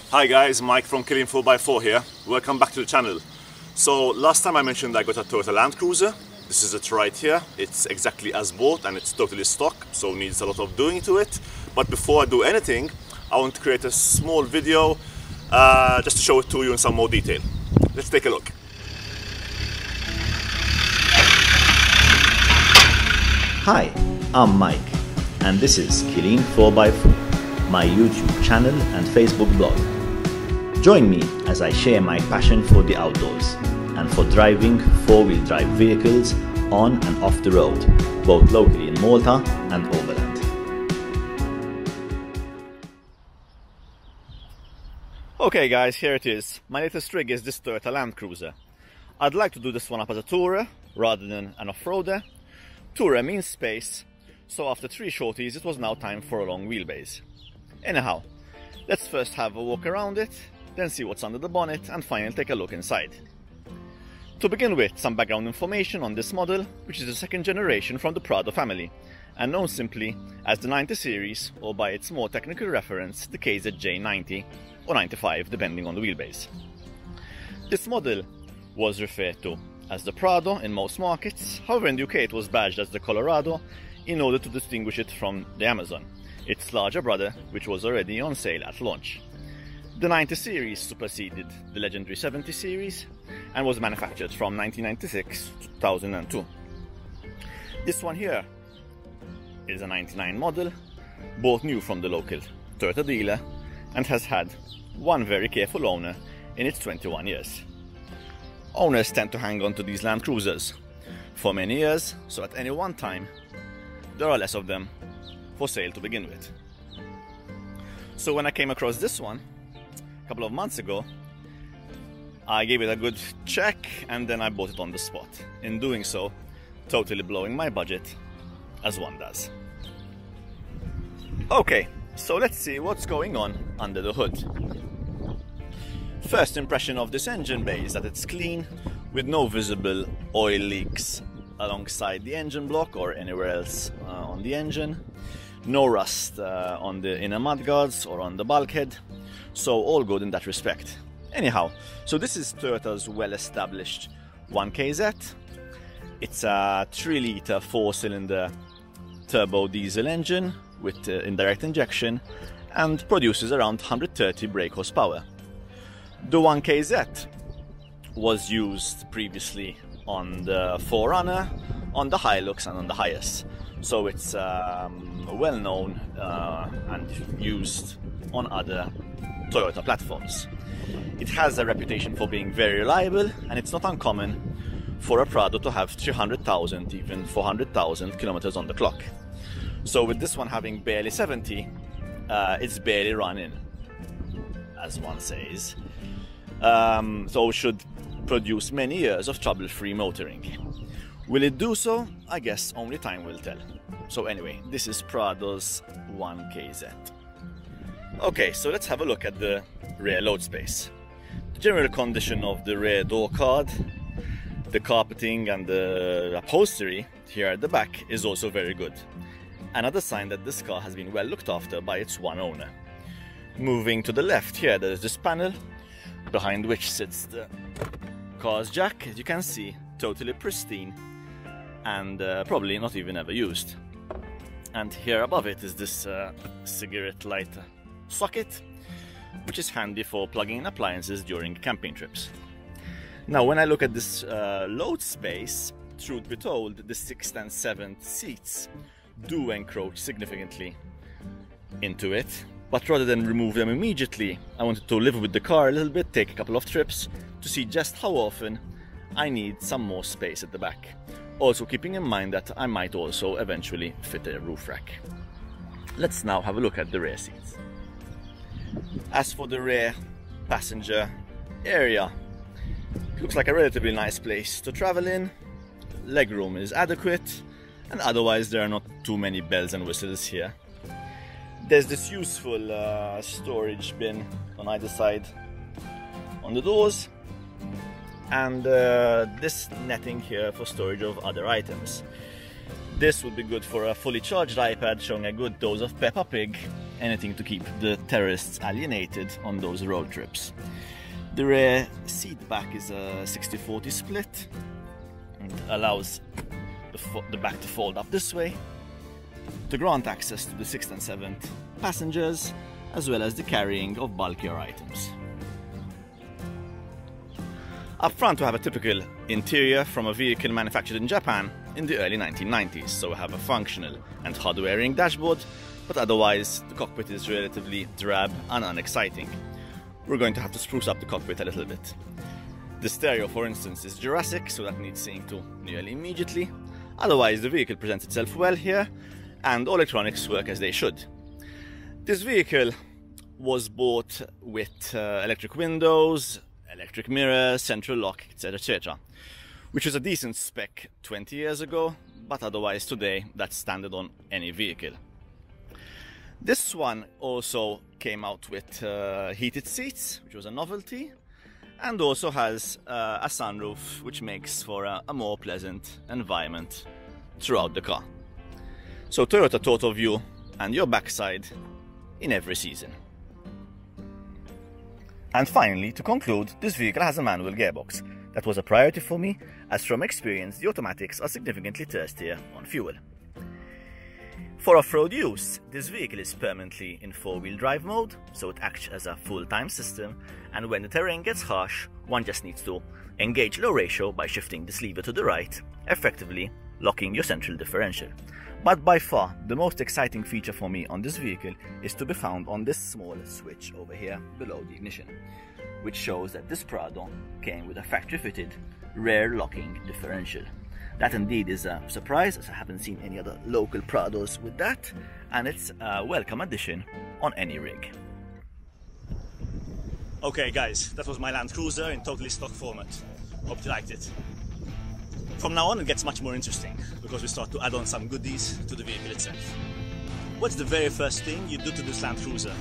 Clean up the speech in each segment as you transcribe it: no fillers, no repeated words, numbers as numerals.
Hi guys, Mike from Killing 4x4 here. Welcome back to the channel. So last time I mentioned I got a Toyota Land Cruiser. This is it right here. It's exactly as bought and it's totally stock, so needs a lot of doing to it. But before I do anything, I want to create a small video just to show it to you in some more detail. Let's take a look. Hi, I'm Mike and this is Killing 4x4, my YouTube channel and Facebook blog. Join me as I share my passion for the outdoors and for driving four-wheel drive vehicles on and off the road, both locally in Malta and overland. Okay guys, here it is. My latest rig is this Toyota Land Cruiser. I'd like to do this one up as a tourer rather than an off-roader. Tourer means space, so after 3 shorties it was now time for a long wheelbase. Anyhow, let's first have a walk around it, then see what's under the bonnet and finally take a look inside. To begin with, some background information on this model, which is the second generation from the Prado family and known simply as the 90 series, or by its more technical reference, the KZJ90 or 95 depending on the wheelbase. This model was referred to as the Prado in most markets, however in the UK it was badged as the Colorado in order to distinguish it from the Amazon, its larger brother, which was already on sale at launch. The 90 series superseded the legendary 70 series and was manufactured from 1996 to 2002. This one here is a 99 model, bought new from the local Toyota dealer, and has had one very careful owner in its 21 years. Owners tend to hang on to these Land Cruisers for many years, so at any one time there are less of them for sale to begin with. So when I came across this one a couple of months ago, I gave it a good check and then I bought it on the spot. In doing so, totally blowing my budget, as one does. Okay, so let's see what's going on under the hood. First impression of this engine bay is that it's clean, with no visible oil leaks alongside the engine block or anywhere else on the engine. No rust on the inner mudguards or on the bulkhead, so all good in that respect. Anyhow, so this is Toyota's well-established 1KZ. It's a 3-litre 4-cylinder turbo diesel engine with indirect injection and produces around 130 brake horsepower. The 1KZ was used previously on the 4Runner, on the Hilux and on the Hiace. So it's well known and used on other Toyota platforms. It has a reputation for being very reliable, and it's not uncommon for a Prado to have 300,000, even 400,000 kilometers on the clock. So with this one having barely 70, it's barely running, as one says. So it should produce many years of trouble-free motoring. Will it do so? I guess only time will tell. So anyway, this is Prado's 1KZ. Okay, so let's have a look at the rear load space. The general condition of the rear door card, the carpeting and the upholstery here at the back is also very good. Another sign that this car has been well looked after by its one owner. Moving to the left here, there is this panel, behind which sits the car's jack, as you can see, totally pristine and probably not even ever used. And here above it is this cigarette lighter socket, which is handy for plugging in appliances during camping trips. Now when I look at this load space, truth be told, the 6th and 7th seats do encroach significantly into it, but rather than remove them immediately, I wanted to live with the car a little bit, take a couple of trips to see just how often I need some more space at the back. Also keeping in mind that I might also eventually fit a roof rack. Let's now have a look at the rear seats. As for the rear passenger area, it looks like a relatively nice place to travel in. Legroom is adequate, and otherwise there are not too many bells and whistles here. There's this useful storage bin on either side on the doors, and this netting here for storage of other items. This would be good for a fully charged iPad showing a good dose of Peppa Pig, anything to keep the terrorists alienated on those road trips. The rear seat back is a 60-40 split and allows the back to fold up this way to grant access to the 6th and 7th passengers, as well as the carrying of bulkier items. Up front we have a typical interior from a vehicle manufactured in Japan in the early 1990s, so we have a functional and hard-wearing dashboard, but otherwise the cockpit is relatively drab and unexciting. We're going to have to spruce up the cockpit a little bit. The stereo, for instance, is Jurassic, so that needs seeing to nearly immediately. Otherwise the vehicle presents itself well here, and all electronics work as they should. This vehicle was bought with electric windows, electric mirrors, central lock, etc, etc, which was a decent spec 20 years ago, but otherwise today that's standard on any vehicle. This one also came out with heated seats, which was a novelty, and also has a sunroof, which makes for a more pleasant environment throughout the car. So Toyota Total View and your backside in every season. And finally, to conclude, this vehicle has a manual gearbox. That was a priority for me, as from experience the automatics are significantly thirstier on fuel. For off-road use, this vehicle is permanently in 4-wheel drive mode, so it acts as a full-time system, and when the terrain gets harsh, one just needs to engage low ratio by shifting this lever to the right, effectively locking your central differential. But by far, the most exciting feature for me on this vehicle is to be found on this small switch over here below the ignition, which shows that this Prado came with a factory-fitted rear locking differential. That indeed is a surprise, as I haven't seen any other local Prados with that, and it's a welcome addition on any rig. Okay guys, that was my Land Cruiser in totally stock format. Hope you liked it. From now on it gets much more interesting, because we start to add on some goodies to the vehicle itself. What's the very first thing you do to this Land Cruiser?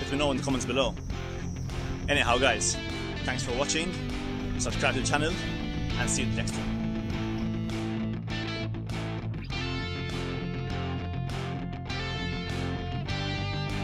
Let me know in the comments below. Anyhow guys, thanks for watching, subscribe to the channel, and see you next time.